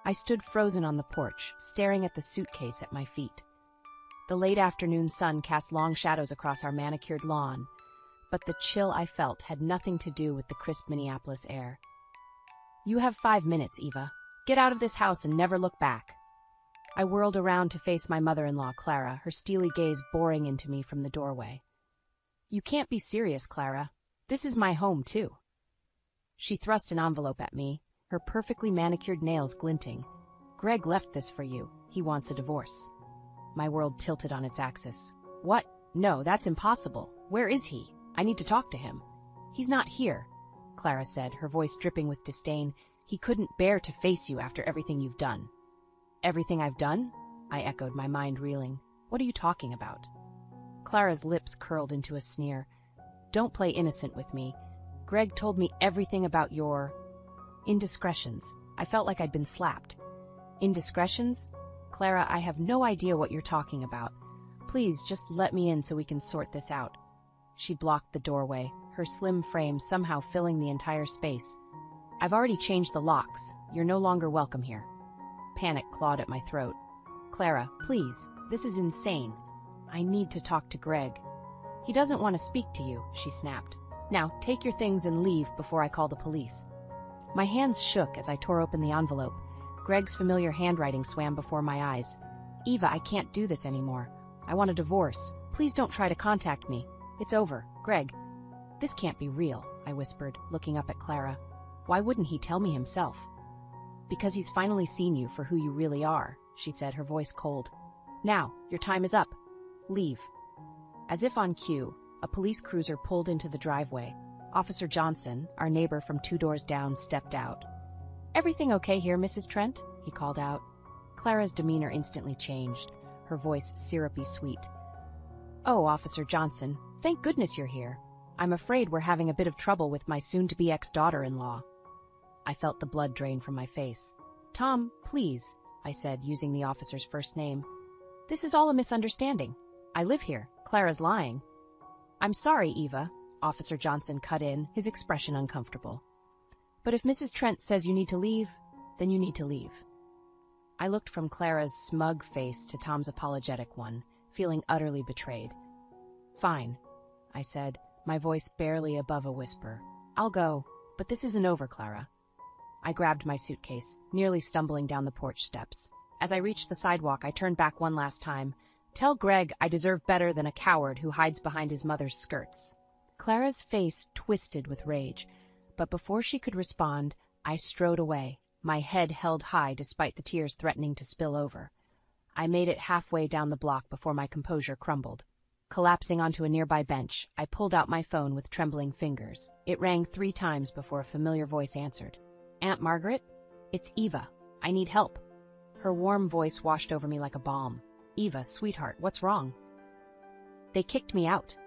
I stood frozen on the porch, staring at the suitcase at my feet. The late afternoon sun cast long shadows across our manicured lawn, but the chill I felt had nothing to do with the crisp Minneapolis air. "You have 5 minutes, Eva. Get out of this house and never look back." I whirled around to face my mother-in-law, Clara, her steely gaze boring into me from the doorway. "You can't be serious, Clara. This is my home, too." She thrust an envelope at me, her perfectly manicured nails glinting. "Greg left this for you. He wants a divorce." My world tilted on its axis. "What? No, that's impossible. Where is he? I need to talk to him." "He's not here," Clara said, her voice dripping with disdain. "He couldn't bear to face you after everything you've done." "Everything I've done?" I echoed, my mind reeling. "What are you talking about?" Clara's lips curled into a sneer. "Don't play innocent with me. Greg told me everything about your indiscretions." I felt like I'd been slapped. "Indiscretions? Clara, I have no idea what you're talking about. Please, just let me in so we can sort this out." She blocked the doorway, her slim frame somehow filling the entire space. "I've already changed the locks. You're no longer welcome here." Panic clawed at my throat. "Clara, please, this is insane. I need to talk to Greg." "He doesn't want to speak to you," she snapped. "Now, take your things and leave before I call the police." My hands shook as I tore open the envelope. Greg's familiar handwriting swam before my eyes. "Eva, I can't do this anymore. I want a divorce. Please don't try to contact me. It's over. Greg." "This can't be real," I whispered, looking up at Clara. "Why wouldn't he tell me himself?" "Because he's finally seen you for who you really are," she said, her voice cold. "Now, your time is up. Leave." As if on cue, a police cruiser pulled into the driveway. Officer Johnson, our neighbor from 2 doors down, stepped out. "Everything okay here, Mrs. Trent?" he called out. Clara's demeanor instantly changed, her voice syrupy sweet. "Oh, Officer Johnson, thank goodness you're here. I'm afraid we're having a bit of trouble with my soon-to-be ex-daughter-in-law." I felt the blood drain from my face. "Tom, please," I said, using the officer's first name. "This is all a misunderstanding. I live here. Clara's lying." "I'm sorry, Eva," Officer Johnson cut in, his expression uncomfortable. "But if Mrs. Trent says you need to leave, then you need to leave." I looked from Clara's smug face to Tom's apologetic one, feeling utterly betrayed. "Fine," I said, my voice barely above a whisper. "I'll go, but this isn't over, Clara." I grabbed my suitcase, nearly stumbling down the porch steps. As I reached the sidewalk, I turned back one last time. "Tell Greg I deserve better than a coward who hides behind his mother's skirts." Clara's face twisted with rage, but before she could respond, I strode away, my head held high despite the tears threatening to spill over. I made it halfway down the block before my composure crumbled. Collapsing onto a nearby bench, I pulled out my phone with trembling fingers. It rang 3 times before a familiar voice answered. "Aunt Margaret? It's Eva. I need help." Her warm voice washed over me like a balm. "Eva, sweetheart, what's wrong?" "They kicked me out."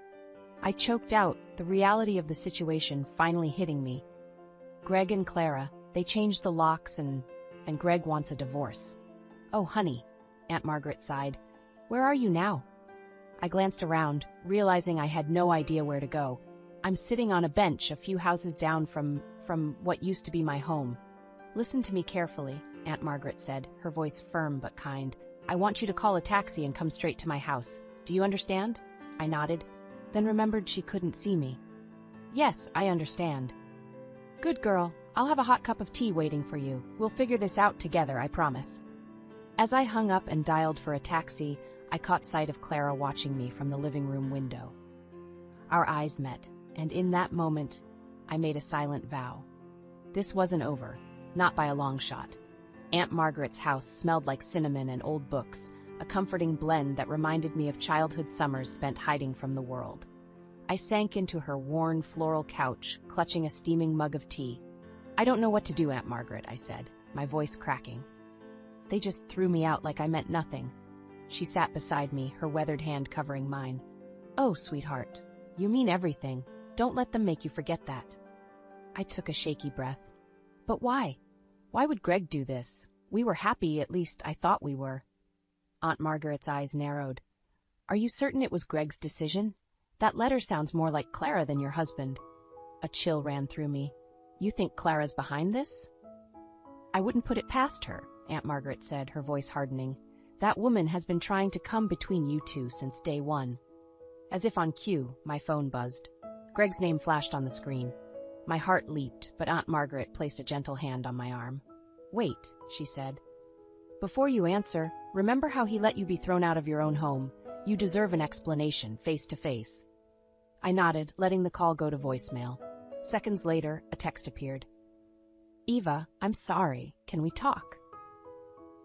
I choked out, the reality of the situation finally hitting me. "Greg and Clara, they changed the locks and Greg wants a divorce." "Oh, honey," Aunt Margaret sighed. "Where are you now?" I glanced around, realizing I had no idea where to go. "I'm sitting on a bench a few houses down from what used to be my home." "Listen to me carefully," Aunt Margaret said, her voice firm but kind. "I want you to call a taxi and come straight to my house. Do you understand?" I nodded, then remembered she couldn't see me. "Yes, I understand." "Good girl. I'll have a hot cup of tea waiting for you. We'll figure this out together, I promise." As I hung up and dialed for a taxi, I caught sight of Clara watching me from the living room window. Our eyes met, and in that moment, I made a silent vow. This wasn't over, not by a long shot. Aunt Margaret's house smelled like cinnamon and old books, a comforting blend that reminded me of childhood summers spent hiding from the world. I sank into her worn floral couch, clutching a steaming mug of tea. "I don't know what to do, Aunt Margaret," I said, my voice cracking. "They just threw me out like I meant nothing." She sat beside me, her weathered hand covering mine. "Oh, sweetheart, you mean everything. Don't let them make you forget that." I took a shaky breath. "But why? Why would Greg do this? We were happy, at least I thought we were." Aunt Margaret's eyes narrowed. "Are you certain it was Greg's decision? That letter sounds more like Clara than your husband." A chill ran through me. "You think Clara's behind this?" "I wouldn't put it past her," Aunt Margaret said, her voice hardening. "That woman has been trying to come between you two since day one." As if on cue, my phone buzzed. Greg's name flashed on the screen. My heart leaped, but Aunt Margaret placed a gentle hand on my arm. "Wait," she said. "Before you answer, remember how he let you be thrown out of your own home? You deserve an explanation, face to face." I nodded, letting the call go to voicemail. Seconds later, a text appeared. "Eva, I'm sorry. Can we talk?"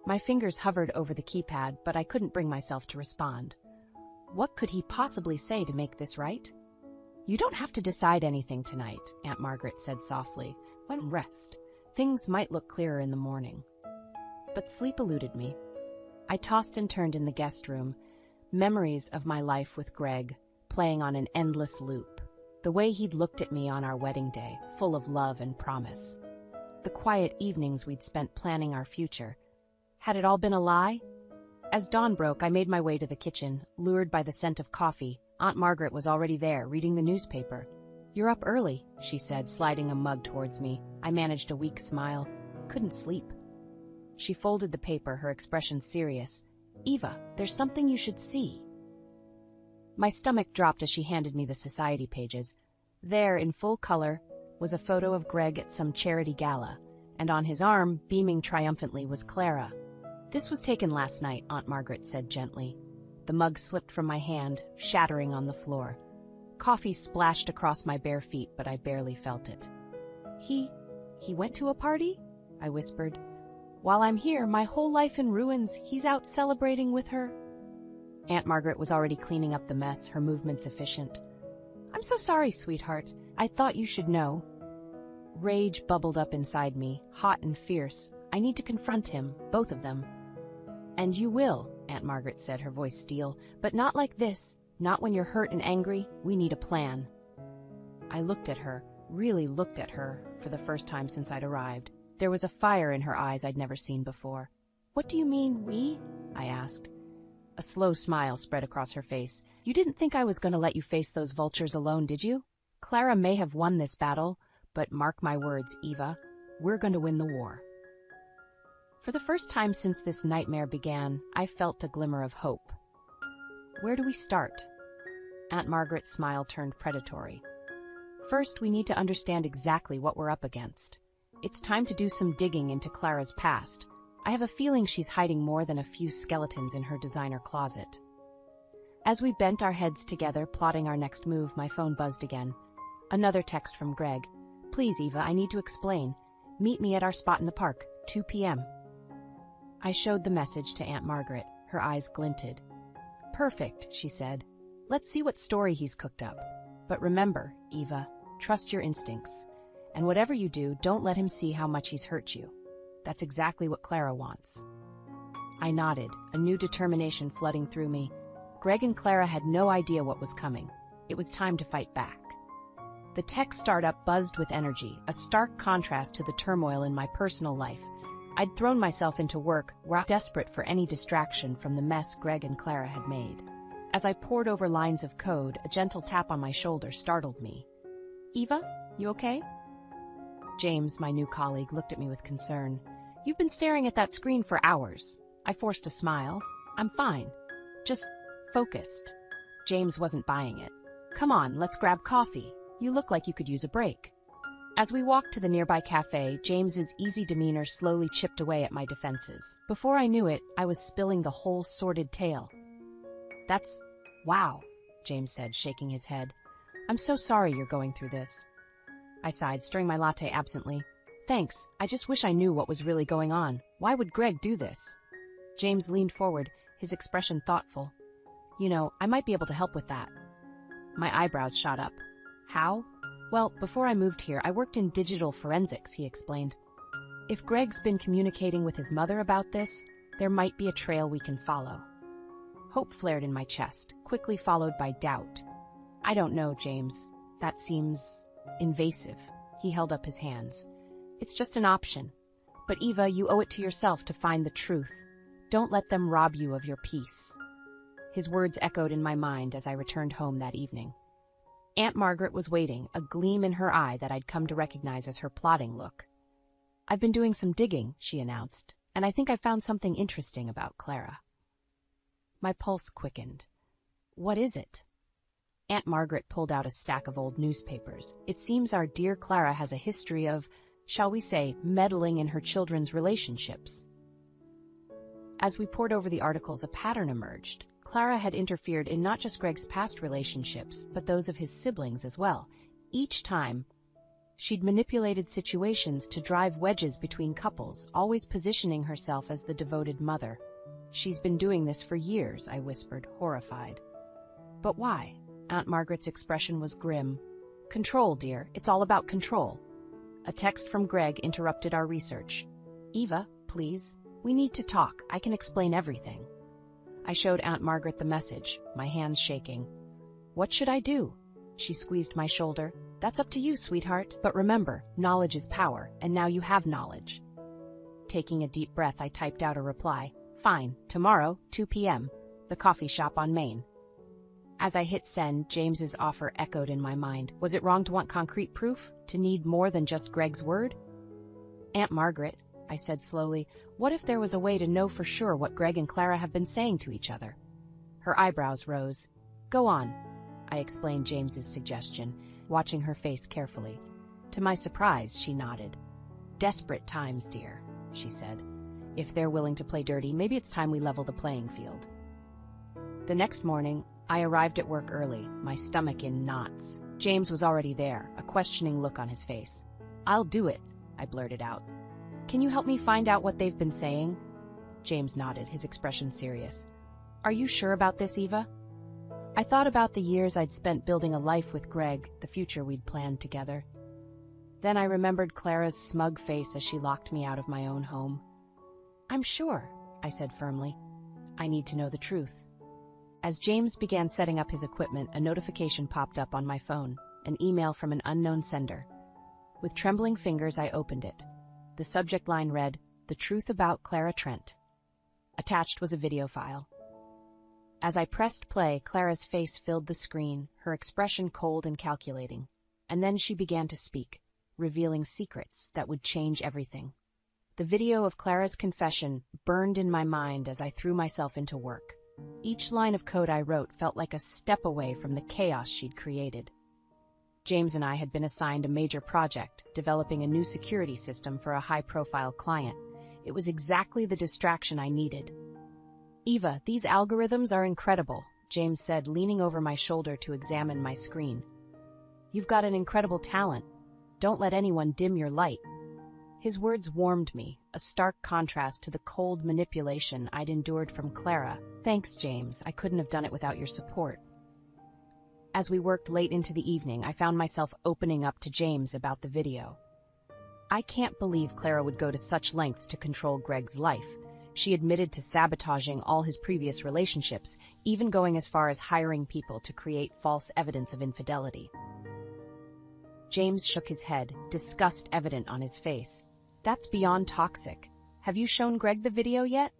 My fingers hovered over the keypad, but I couldn't bring myself to respond. What could he possibly say to make this right? "You don't have to decide anything tonight," Aunt Margaret said softly. "When rest, things might look clearer in the morning." But sleep eluded me. I tossed and turned in the guest room, memories of my life with Greg playing on an endless loop. The way he'd looked at me on our wedding day, full of love and promise. The quiet evenings we'd spent planning our future. Had it all been a lie? As dawn broke, I made my way to the kitchen, lured by the scent of coffee. Aunt Margaret was already there, reading the newspaper. "You're up early," she said, sliding a mug towards me. I managed a weak smile. Couldn't sleep. She folded the paper, her expression serious. "Eva, there's something you should see." My stomach dropped as she handed me the society pages. There, in full color, was a photo of Greg at some charity gala, and on his arm, beaming triumphantly, was Clara. "This was taken last night," Aunt Margaret said gently. The mug slipped from my hand, shattering on the floor. Coffee splashed across my bare feet, but I barely felt it. He went to a party?" I whispered. "While I'm here, my whole life in ruins, he's out celebrating with her?" Aunt Margaret was already cleaning up the mess, her movements efficient. "I'm so sorry, sweetheart. I thought you should know." Rage bubbled up inside me, hot and fierce. I need to confront him, both of them. "And you will," Aunt Margaret said, her voice steel. "But not like this. Not when you're hurt and angry. We need a plan." I looked at her, really looked at her, for the first time since I'd arrived. There was a fire in her eyes I'd never seen before. "What do you mean, we?" I asked. A slow smile spread across her face. "You didn't think I was going to let you face those vultures alone, did you? Clara may have won this battle, but mark my words, Eva, we're going to win the war." For the first time since this nightmare began, I felt a glimmer of hope. "Where do we start?" Aunt Margaret's smile turned predatory. "First, we need to understand exactly what we're up against. It's time to do some digging into Clara's past. I have a feeling she's hiding more than a few skeletons in her designer closet." As we bent our heads together, plotting our next move, my phone buzzed again. Another text from Greg. "Please, Eva, I need to explain. Meet me at our spot in the park, 2 p.m. I showed the message to Aunt Margaret. Her eyes glinted. "Perfect," she said. "Let's see what story he's cooked up. But remember, Eva, trust your instincts. And whatever you do, don't let him see how much he's hurt you. That's exactly what Clara wants." I nodded, a new determination flooding through me. Greg and Clara had no idea what was coming. It was time to fight back. The tech startup buzzed with energy, a stark contrast to the turmoil in my personal life. I'd thrown myself into work, desperate for any distraction from the mess Greg and Clara had made. As I pored over lines of code, a gentle tap on my shoulder startled me. "Eva, you okay?" James, my new colleague, looked at me with concern. "You've been staring at that screen for hours." I forced a smile. "I'm fine. Just focused." James wasn't buying it. "Come on, let's grab coffee. You look like you could use a break." As we walked to the nearby cafe, James's easy demeanor slowly chipped away at my defenses. Before I knew it, I was spilling the whole sordid tale. Wow, James said, shaking his head. "I'm so sorry you're going through this." I sighed, stirring my latte absently. "Thanks, I just wish I knew what was really going on. Why would Greg do this?" James leaned forward, his expression thoughtful. "You know, I might be able to help with that." My eyebrows shot up. "How?" "Well, before I moved here, I worked in digital forensics," he explained. "If Greg's been communicating with his mother about this, there might be a trail we can follow." Hope flared in my chest, quickly followed by doubt. "I don't know, James. That seems invasive." He held up his hands. "It's just an option. But Eva, you owe it to yourself to find the truth. Don't let them rob you of your peace." His words echoed in my mind as I returned home that evening. Aunt Margaret was waiting, a gleam in her eye that I'd come to recognize as her plotting look. "I've been doing some digging," she announced, and I think I found something interesting about Clara. My pulse quickened. What is it? Aunt Margaret pulled out a stack of old newspapers. It seems our dear Clara has a history of, shall we say, meddling in her children's relationships. As we pored over the articles, a pattern emerged. Clara had interfered in not just Greg's past relationships, but those of his siblings as well. Each time, she'd manipulated situations to drive wedges between couples, always positioning herself as the devoted mother. She's been doing this for years, I whispered, horrified. But why? Aunt Margaret's expression was grim. Control, dear. It's all about control. A text from Greg interrupted our research. Eva, please. We need to talk. I can explain everything. I showed Aunt Margaret the message, my hands shaking. What should I do? She squeezed my shoulder. That's up to you, sweetheart. But remember, knowledge is power, and now you have knowledge. Taking a deep breath, I typed out a reply. Fine. Tomorrow, 2 p.m. The coffee shop on Main. As I hit send, James's offer echoed in my mind. Was it wrong to want concrete proof? To need more than just Greg's word? Aunt Margaret, I said slowly, what if there was a way to know for sure what Greg and Clara have been saying to each other? Her eyebrows rose. Go on, I explained James's suggestion, watching her face carefully. To my surprise, she nodded. Desperate times, dear, she said. If they're willing to play dirty, maybe it's time we level the playing field. The next morning, I arrived at work early, my stomach in knots. James was already there, a questioning look on his face. I'll do it, I blurted out. Can you help me find out what they've been saying? James nodded, his expression serious. Are you sure about this, Eva? I thought about the years I'd spent building a life with Greg, the future we'd planned together. Then I remembered Clara's smug face as she locked me out of my own home. I'm sure, I said firmly. I need to know the truth. As James began setting up his equipment, a notification popped up on my phone, an email from an unknown sender. With trembling fingers, I opened it. The subject line read, The Truth About Clara Trent. Attached was a video file. As I pressed play, Clara's face filled the screen, her expression cold and calculating. And then she began to speak, revealing secrets that would change everything. The video of Clara's confession burned in my mind as I threw myself into work. Each line of code I wrote felt like a step away from the chaos she'd created. James and I had been assigned a major project, developing a new security system for a high-profile client. It was exactly the distraction I needed. Eva, these algorithms are incredible, James said, leaning over my shoulder to examine my screen. You've got an incredible talent. Don't let anyone dim your light. His words warmed me, a stark contrast to the cold manipulation I'd endured from Clara. Thanks, James. I couldn't have done it without your support. As we worked late into the evening, I found myself opening up to James about the video. I can't believe Clara would go to such lengths to control Greg's life. She admitted to sabotaging all his previous relationships, even going as far as hiring people to create false evidence of infidelity. James shook his head, disgust evident on his face. That's beyond toxic. Have you shown Greg the video yet?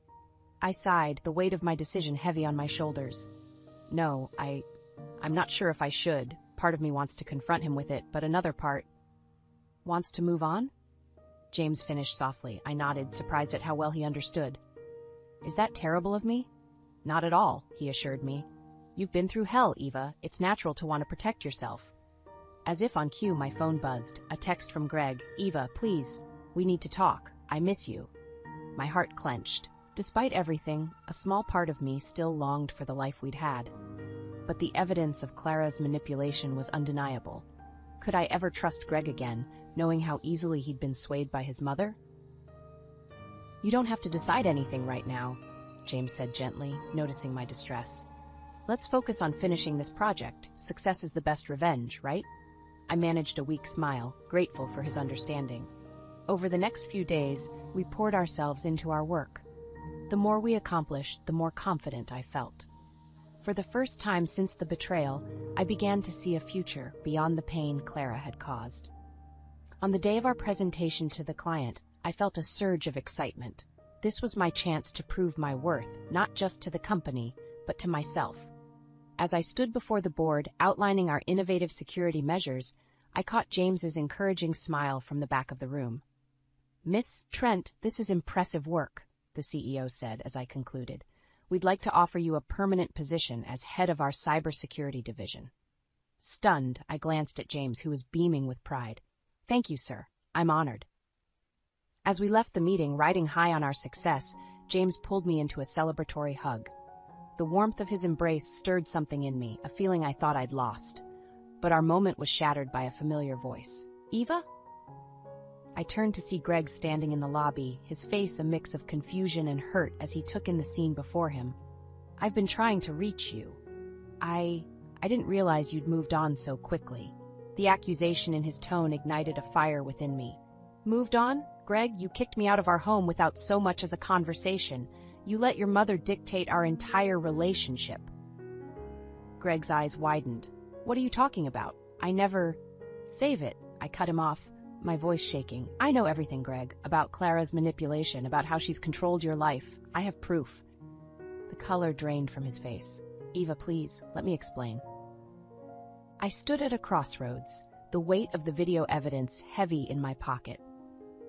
I sighed, the weight of my decision heavy on my shoulders. No, I'm not sure if I should. Part of me wants to confront him with it, but another part wants to move on? James finished softly. I nodded, surprised at how well he understood. Is that terrible of me? Not at all, he assured me. You've been through hell, Eva. It's natural to want to protect yourself. As if on cue, my phone buzzed. A text from Greg. Eva, please. We need to talk. I miss you. My heart clenched. Despite everything, a small part of me still longed for the life we'd had. But the evidence of Clara's manipulation was undeniable. Could I ever trust Greg again, knowing how easily he'd been swayed by his mother? You don't have to decide anything right now, James said gently, noticing my distress. Let's focus on finishing this project. Success is the best revenge, right? I managed a weak smile, grateful for his understanding. Over the next few days, we poured ourselves into our work. The more we accomplished, the more confident I felt. For the first time since the betrayal, I began to see a future beyond the pain Clara had caused. On the day of our presentation to the client, I felt a surge of excitement. This was my chance to prove my worth, not just to the company, but to myself. As I stood before the board, outlining our innovative security measures, I caught James's encouraging smile from the back of the room. Miss Trent, this is impressive work. the CEO said as I concluded. We'd like to offer you a permanent position as head of our cybersecurity division. Stunned, I glanced at James, who was beaming with pride. Thank you, sir. I'm honored. As we left the meeting, riding high on our success, James pulled me into a celebratory hug. The warmth of his embrace stirred something in me, a feeling I thought I'd lost. But our moment was shattered by a familiar voice. Eva? I turned to see Greg standing in the lobby, his face a mix of confusion and hurt as he took in the scene before him. I've been trying to reach you. I didn't realize you'd moved on so quickly. The accusation in his tone ignited a fire within me. Moved on? Greg, you kicked me out of our home without so much as a conversation. You let your mother dictate our entire relationship. Greg's eyes widened. What are you talking about? I never... Save it. I cut him off, my voice shaking. I know everything, Greg, about Clara's manipulation, about how she's controlled your life. I have proof. The color drained from his face. Eva, please, let me explain. I stood at a crossroads, the weight of the video evidence heavy in my pocket.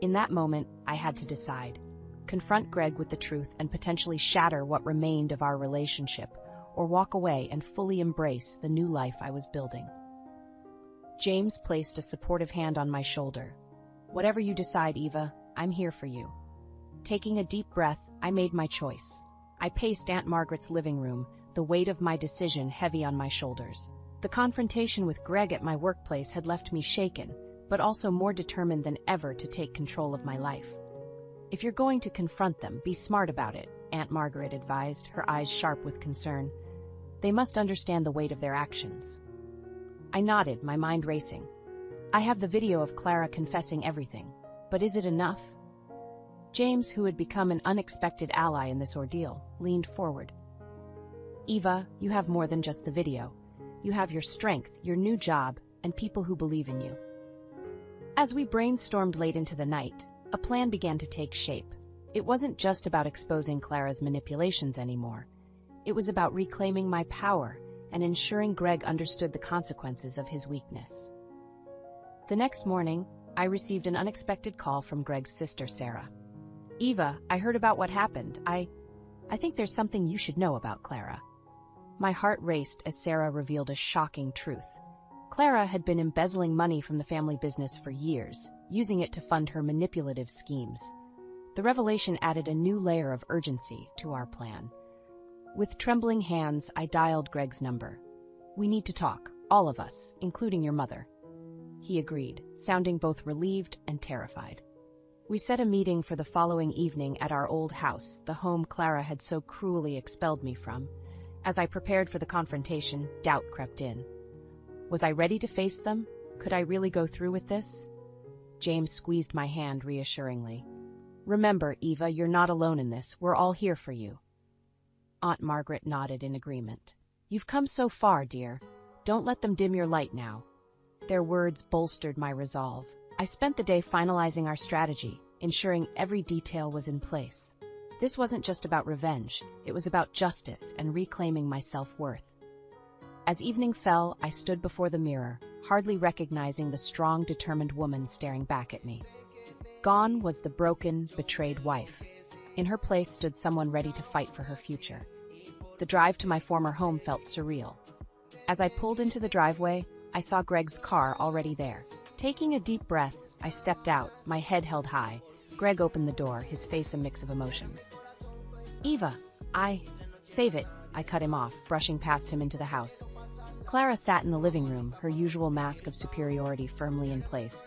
In that moment, I had to decide. Confront Greg with the truth and potentially shatter what remained of our relationship, or walk away and fully embrace the new life I was building. James placed a supportive hand on my shoulder. Whatever you decide, Eva, I'm here for you. Taking a deep breath, I made my choice. I paced Aunt Margaret's living room, the weight of my decision heavy on my shoulders. The confrontation with Greg at my workplace had left me shaken, but also more determined than ever to take control of my life. If you're going to confront them, be smart about it, Aunt Margaret advised, her eyes sharp with concern. They must understand the weight of their actions. I nodded, my mind racing. I have the video of Clara confessing everything, but is it enough? James, who had become an unexpected ally in this ordeal, leaned forward. Eva, you have more than just the video. You have your strength, your new job, and people who believe in you. As we brainstormed late into the night, a plan began to take shape. It wasn't just about exposing Clara's manipulations anymore. It was about reclaiming my power and ensuring Greg understood the consequences of his weakness. The next morning, I received an unexpected call from Greg's sister, Sarah. Eva, I heard about what happened. I think there's something you should know about Clara. My heart raced as Sarah revealed a shocking truth. Clara had been embezzling money from the family business for years, using it to fund her manipulative schemes. The revelation added a new layer of urgency to our plan. With trembling hands, I dialed Greg's number. We need to talk, all of us, including your mother. He agreed, sounding both relieved and terrified. We set a meeting for the following evening at our old house, the home Clara had so cruelly expelled me from. As I prepared for the confrontation, doubt crept in. Was I ready to face them? Could I really go through with this? James squeezed my hand reassuringly. Remember, Eva, you're not alone in this. We're all here for you. Aunt Margaret nodded in agreement. You've come so far, dear. Don't let them dim your light now. Their words bolstered my resolve. I spent the day finalizing our strategy, ensuring every detail was in place. This wasn't just about revenge. It was about justice and reclaiming my self-worth. As evening fell, I stood before the mirror, hardly recognizing the strong, determined woman staring back at me. Gone was the broken, betrayed wife. In her place stood someone ready to fight for her future. The drive to my former home felt surreal. As I pulled into the driveway, I saw Greg's car already there. Taking a deep breath, I stepped out, my head held high. Greg opened the door, his face a mix of emotions. Eva, Save it, I cut him off, brushing past him into the house. Clara sat in the living room, her usual mask of superiority firmly in place.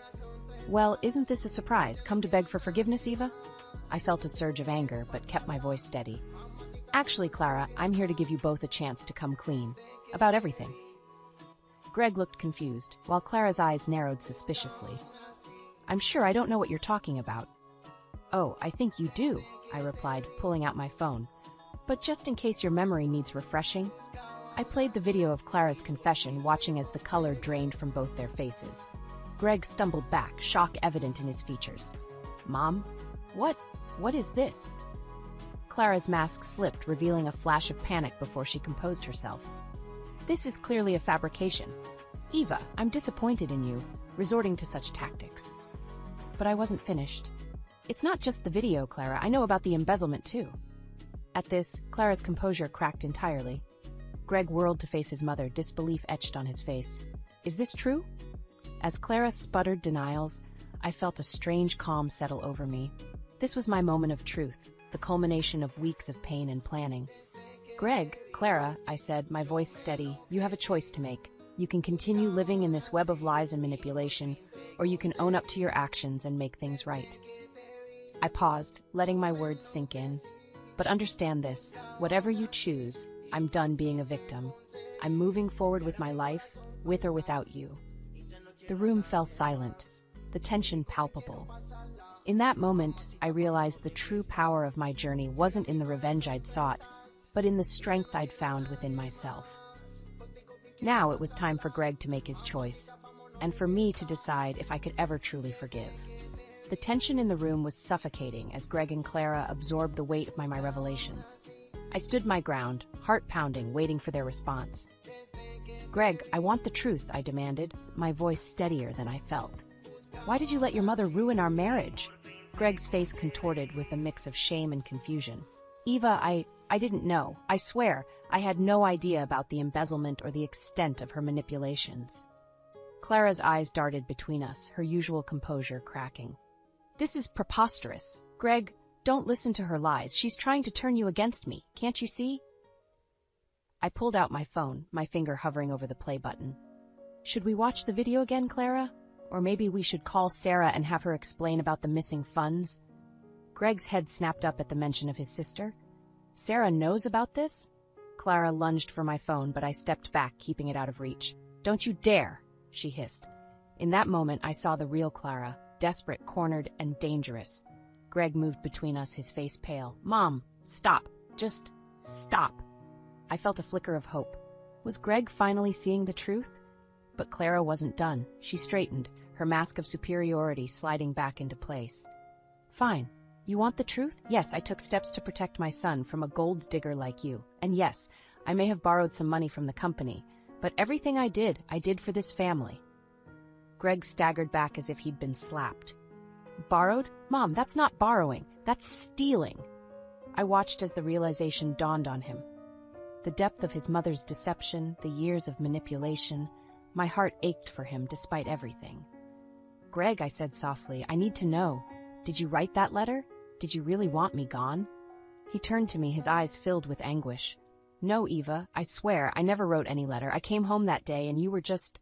Well, isn't this a surprise? Come to beg for forgiveness, Eva? I felt a surge of anger, but kept my voice steady. Actually, Clara, I'm here to give you both a chance to come clean. About everything. Greg looked confused, while Clara's eyes narrowed suspiciously. I'm sure I don't know what you're talking about. Oh, I think you do, I replied, pulling out my phone. But just in case your memory needs refreshing, I played the video of Clara's confession, watching as the color drained from both their faces. Greg stumbled back, shock evident in his features. Mom? What is this? Clara's mask slipped, revealing a flash of panic before she composed herself. This is clearly a fabrication. Eva, I'm disappointed in you, resorting to such tactics. But I wasn't finished. It's not just the video, Clara. I know about the embezzlement too. At this, Clara's composure cracked entirely. Greg whirled to face his mother, disbelief etched on his face. Is this true? As Clara sputtered denials, I felt a strange calm settle over me. This was my moment of truth, the culmination of weeks of pain and planning. Greg, Clara, I said, my voice steady, you have a choice to make. You can continue living in this web of lies and manipulation, or you can own up to your actions and make things right. I paused, letting my words sink in. But understand this, whatever you choose, I'm done being a victim. I'm moving forward with my life, with or without you. The room fell silent, the tension palpable. In that moment, I realized the true power of my journey wasn't in the revenge I'd sought, but in the strength I'd found within myself. Now it was time for Greg to make his choice, and for me to decide if I could ever truly forgive. The tension in the room was suffocating as Greg and Clara absorbed the weight of my revelations. I stood my ground, heart pounding, waiting for their response. Greg, I want the truth, I demanded, my voice steadier than I felt. Why did you let your mother ruin our marriage? Greg's face contorted with a mix of shame and confusion. Eva, I didn't know. I swear, I had no idea about the embezzlement or the extent of her manipulations. Clara's eyes darted between us, her usual composure cracking. This is preposterous. Greg, don't listen to her lies. She's trying to turn you against me. Can't you see? I pulled out my phone, my finger hovering over the play button. Should we watch the video again, Clara? Or maybe we should call Sarah and have her explain about the missing funds? Greg's head snapped up at the mention of his sister. Sarah knows about this? Clara lunged for my phone, but I stepped back, keeping it out of reach. Don't you dare, she hissed. In that moment, I saw the real Clara, desperate, cornered, and dangerous. Greg moved between us, his face pale. Mom, stop. Just stop. I felt a flicker of hope. Was Greg finally seeing the truth? But Clara wasn't done. She straightened, her mask of superiority sliding back into place. Fine. You want the truth? Yes, I took steps to protect my son from a gold digger like you. And yes, I may have borrowed some money from the company, but everything I did for this family. Greg staggered back as if he'd been slapped. Borrowed? Mom, that's not borrowing. That's stealing. I watched as the realization dawned on him. The depth of his mother's deception, the years of manipulation, my heart ached for him despite everything. Greg, I said softly, I need to know. Did you write that letter? Did you really want me gone? He turned to me, his eyes filled with anguish. No, Eva, I swear, I never wrote any letter. I came home that day and you were just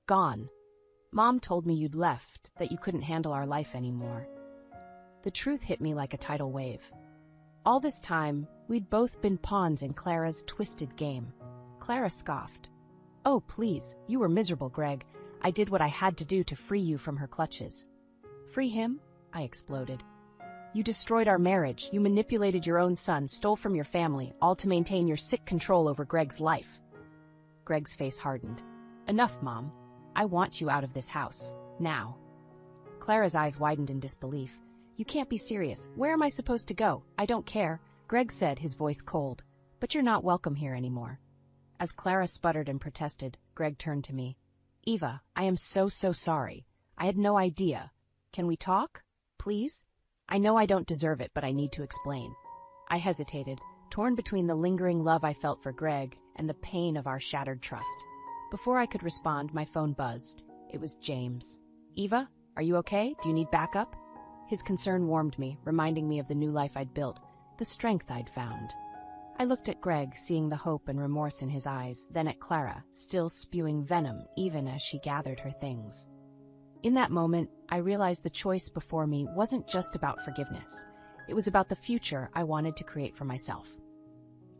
gone. Mom told me you'd left, that you couldn't handle our life anymore. The truth hit me like a tidal wave. All this time, we'd both been pawns in Clara's twisted game. Clara scoffed. Oh, please, you were miserable, Greg. I did what I had to do to free you from her clutches. Free him? I exploded. You destroyed our marriage, you manipulated your own son, stole from your family, all to maintain your sick control over Greg's life. Greg's face hardened. Enough, Mom. I want you out of this house. Now. Clara's eyes widened in disbelief. You can't be serious. Where am I supposed to go? I don't care. Greg said, his voice cold. But you're not welcome here anymore. As Clara sputtered and protested, Greg turned to me. Eva, I am so sorry. I had no idea. Can we talk? Please? I know I don't deserve it, but I need to explain. I hesitated, torn between the lingering love I felt for Greg and the pain of our shattered trust. Before I could respond, my phone buzzed. It was James. Eva, are you okay? Do you need backup? His concern warmed me, reminding me of the new life I'd built, the strength I'd found. I looked at Greg, seeing the hope and remorse in his eyes, then at Clara, still spewing venom even as she gathered her things. In that moment, I realized the choice before me wasn't just about forgiveness. It was about the future I wanted to create for myself.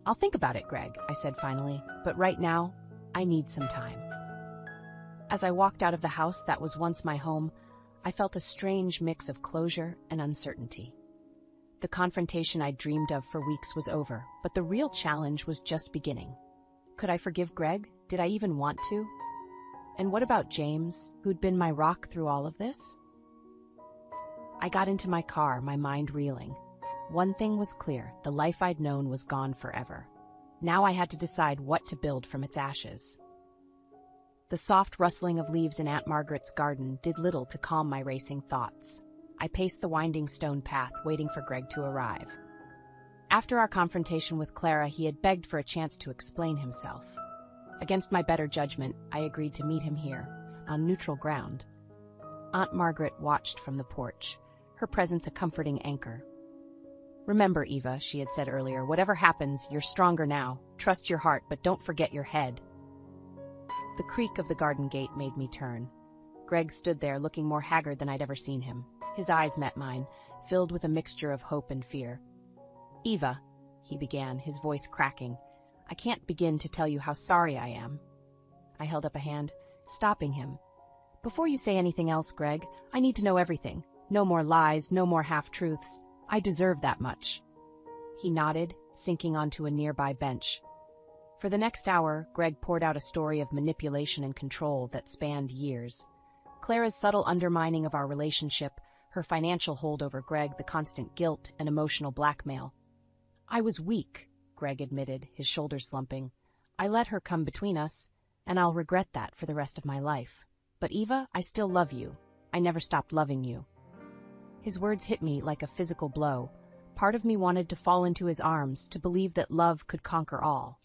I'll think about it, Greg, I said finally, but right now, I need some time. As I walked out of the house that was once my home, I felt a strange mix of closure and uncertainty. The confrontation I'd dreamed of for weeks was over, but the real challenge was just beginning. Could I forgive Greg? Did I even want to? And what about James, who'd been my rock through all of this? I got into my car, my mind reeling. One thing was clear, the life I'd known was gone forever. Now I had to decide what to build from its ashes. The soft rustling of leaves in Aunt Margaret's garden did little to calm my racing thoughts. I paced the winding stone path, waiting for Greg to arrive. After our confrontation with Clara, he had begged for a chance to explain himself. Against my better judgment, I agreed to meet him here, on neutral ground. Aunt Margaret watched from the porch, her presence a comforting anchor. "Remember, Eva," she had said earlier, "whatever happens, you're stronger now. Trust your heart, but don't forget your head." The creak of the garden gate made me turn. Greg stood there, looking more haggard than I'd ever seen him. His eyes met mine, filled with a mixture of hope and fear. "Eva," he began, his voice cracking, "I can't begin to tell you how sorry I am." I held up a hand, stopping him. "Before you say anything else, Greg, I need to know everything. No more lies, no more half-truths. I deserve that much." He nodded, sinking onto a nearby bench. For the next hour, Greg poured out a story of manipulation and control that spanned years. Clara's subtle undermining of our relationship, her financial hold over Greg, the constant guilt and emotional blackmail. "I was weak," Greg admitted, his shoulders slumping. "I let her come between us, and I'll regret that for the rest of my life. But Eva, I still love you. I never stopped loving you." His words hit me like a physical blow. Part of me wanted to fall into his arms, to believe that love could conquer all.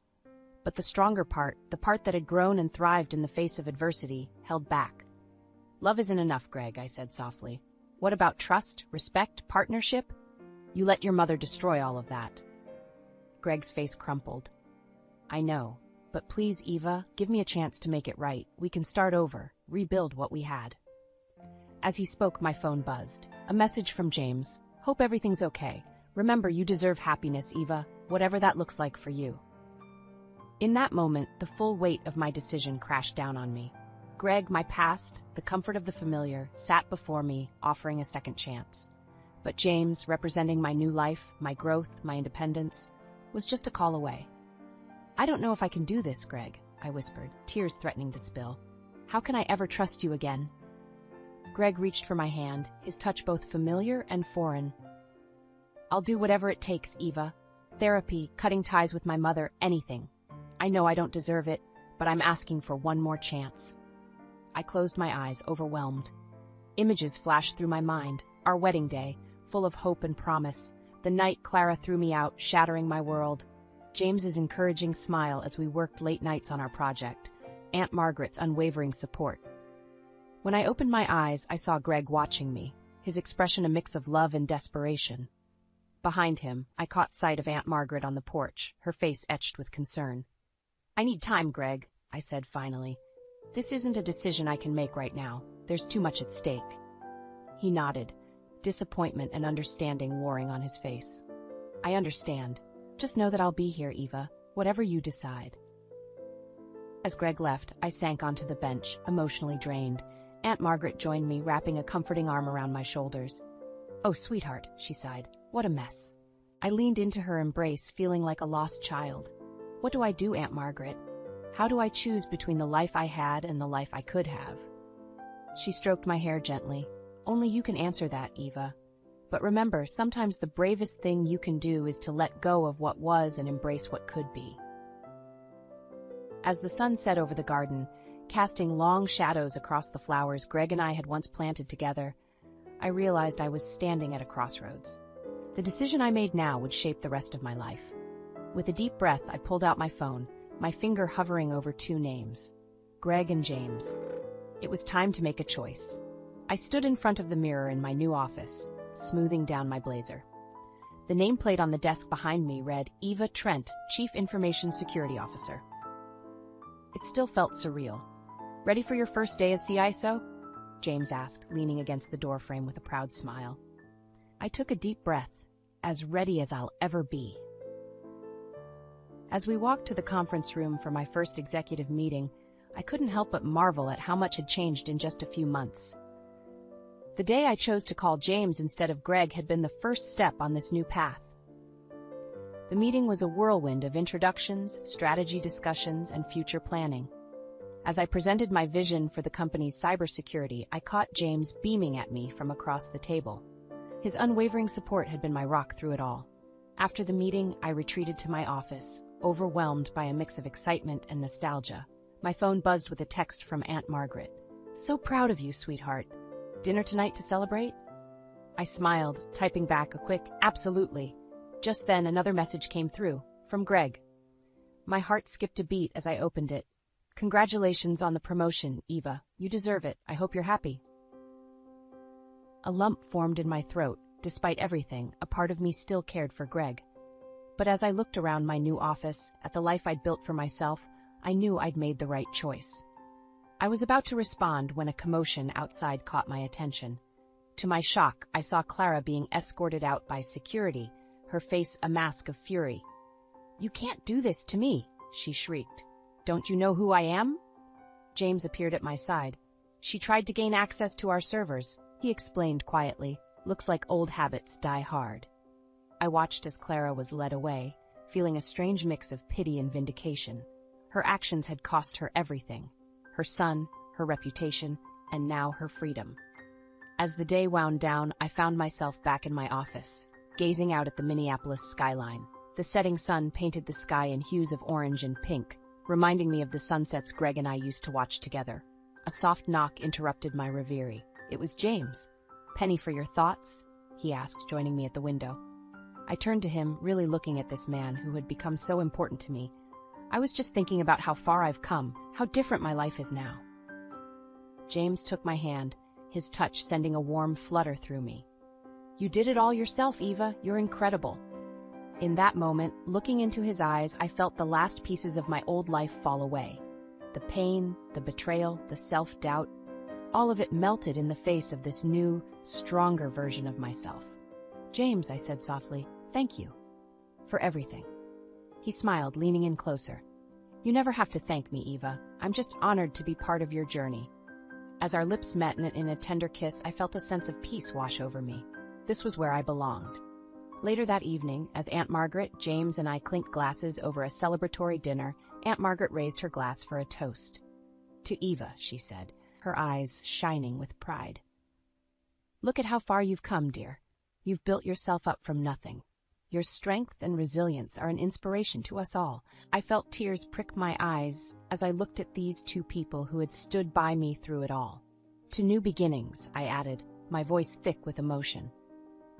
But the stronger part, the part that had grown and thrived in the face of adversity, held back. "Love isn't enough, Greg," I said softly. "What about trust, respect, partnership? You let your mother destroy all of that." Greg's face crumpled. "I know, but please, Eva, give me a chance to make it right. We can start over, rebuild what we had." As he spoke, my phone buzzed. A message from James. "Hope everything's okay. Remember, you deserve happiness, Eva, whatever that looks like for you." In that moment, the full weight of my decision crashed down on me. Greg, my past, the comfort of the familiar, sat before me, offering a second chance. But James, representing my new life, my growth, my independence, was just a call away. "I don't know if I can do this, Greg," I whispered, tears threatening to spill. "How can I ever trust you again?" Greg reached for my hand, his touch both familiar and foreign. "I'll do whatever it takes, Eva. Therapy, cutting ties with my mother, anything. I know I don't deserve it, but I'm asking for one more chance." I closed my eyes, overwhelmed. Images flashed through my mind, our wedding day, full of hope and promise, the night Clara threw me out, shattering my world, James's encouraging smile as we worked late nights on our project, Aunt Margaret's unwavering support. When I opened my eyes, I saw Greg watching me, his expression a mix of love and desperation. Behind him, I caught sight of Aunt Margaret on the porch, her face etched with concern. "I need time, Greg," I said finally. "This isn't a decision I can make right now. There's too much at stake." He nodded, disappointment and understanding warring on his face. "I understand. Just know that I'll be here, Eva, whatever you decide." As Greg left, I sank onto the bench, emotionally drained. Aunt Margaret joined me, wrapping a comforting arm around my shoulders. "Oh, sweetheart," she sighed. "What a mess." I leaned into her embrace, feeling like a lost child. "What do I do, Aunt Margaret? How do I choose between the life I had and the life I could have?" She stroked my hair gently. "Only you can answer that, Eva. But remember, sometimes the bravest thing you can do is to let go of what was and embrace what could be." As the sun set over the garden, casting long shadows across the flowers Greg and I had once planted together, I realized I was standing at a crossroads. The decision I made now would shape the rest of my life. With a deep breath, I pulled out my phone, my finger hovering over two names, Greg and James. It was time to make a choice. I stood in front of the mirror in my new office, smoothing down my blazer. The nameplate on the desk behind me read, Eva Trent, Chief Information Security Officer. It still felt surreal. "Ready for your first day as CISO?" James asked, leaning against the doorframe with a proud smile. I took a deep breath, as ready as I'll ever be. As we walked to the conference room for my first executive meeting, I couldn't help but marvel at how much had changed in just a few months. The day I chose to call James instead of Greg had been the first step on this new path. The meeting was a whirlwind of introductions, strategy discussions, and future planning. As I presented my vision for the company's cybersecurity, I caught James beaming at me from across the table. His unwavering support had been my rock through it all. After the meeting, I retreated to my office, overwhelmed by a mix of excitement and nostalgia. My phone buzzed with a text from Aunt Margaret. "So proud of you, sweetheart. Dinner tonight to celebrate?" I smiled, typing back a quick, "Absolutely." Just then, another message came through, from Greg. My heart skipped a beat as I opened it. "Congratulations on the promotion, Eva. You deserve it. I hope you're happy." A lump formed in my throat. Despite everything, a part of me still cared for Greg. But as I looked around my new office, at the life I'd built for myself, I knew I'd made the right choice. I was about to respond when a commotion outside caught my attention. To my shock, I saw Clara being escorted out by security, her face a mask of fury. "You can't do this to me," she shrieked. "Don't you know who I am?" James appeared at my side. "She tried to gain access to our servers," he explained quietly. "Looks like old habits die hard." I watched as Clara was led away, feeling a strange mix of pity and vindication. Her actions had cost her everything: her son, her reputation, and now her freedom. As the day wound down, I found myself back in my office, gazing out at the Minneapolis skyline. The setting sun painted the sky in hues of orange and pink, reminding me of the sunsets Greg and I used to watch together. A soft knock interrupted my reverie. It was James. "Penny for your thoughts?" he asked, joining me at the window. I turned to him, really looking at this man who had become so important to me. "I was just thinking about how far I've come, how different my life is now." James took my hand, his touch sending a warm flutter through me. "You did it all yourself, Eva. You're incredible." In that moment, looking into his eyes, I felt the last pieces of my old life fall away. The pain, the betrayal, the self-doubt, all of it melted in the face of this new, stronger version of myself. "James," I said softly, "thank you for everything." He smiled, leaning in closer. "You never have to thank me, Eva. I'm just honored to be part of your journey." As our lips met in a tender kiss, I felt a sense of peace wash over me. This was where I belonged. Later that evening, as Aunt Margaret, James, and I clinked glasses over a celebratory dinner, Aunt Margaret raised her glass for a toast. "To Eva," she said, her eyes shining with pride. "Look at how far you've come, dear. You've built yourself up from nothing. Your strength and resilience are an inspiration to us all." I felt tears prick my eyes as I looked at these two people who had stood by me through it all. "To new beginnings," I added, my voice thick with emotion.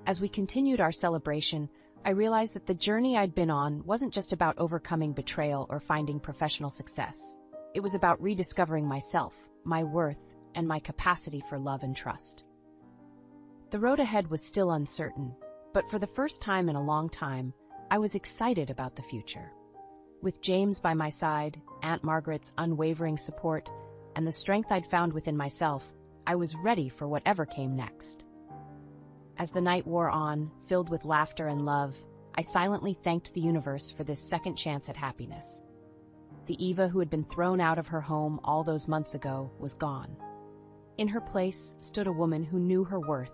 As we continued our celebration, I realized that the journey I'd been on wasn't just about overcoming betrayal or finding professional success. It was about rediscovering myself, my worth, and my capacity for love and trust. The road ahead was still uncertain, but for the first time in a long time, I was excited about the future. With James by my side, Aunt Margaret's unwavering support, and the strength I'd found within myself, I was ready for whatever came next. As the night wore on, filled with laughter and love, I silently thanked the universe for this second chance at happiness. The Eva who had been thrown out of her home all those months ago was gone. In her place stood a woman who knew her worth,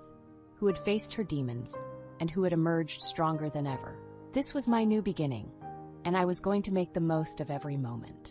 who had faced her demons, and who had emerged stronger than ever. This was my new beginning, and I was going to make the most of every moment.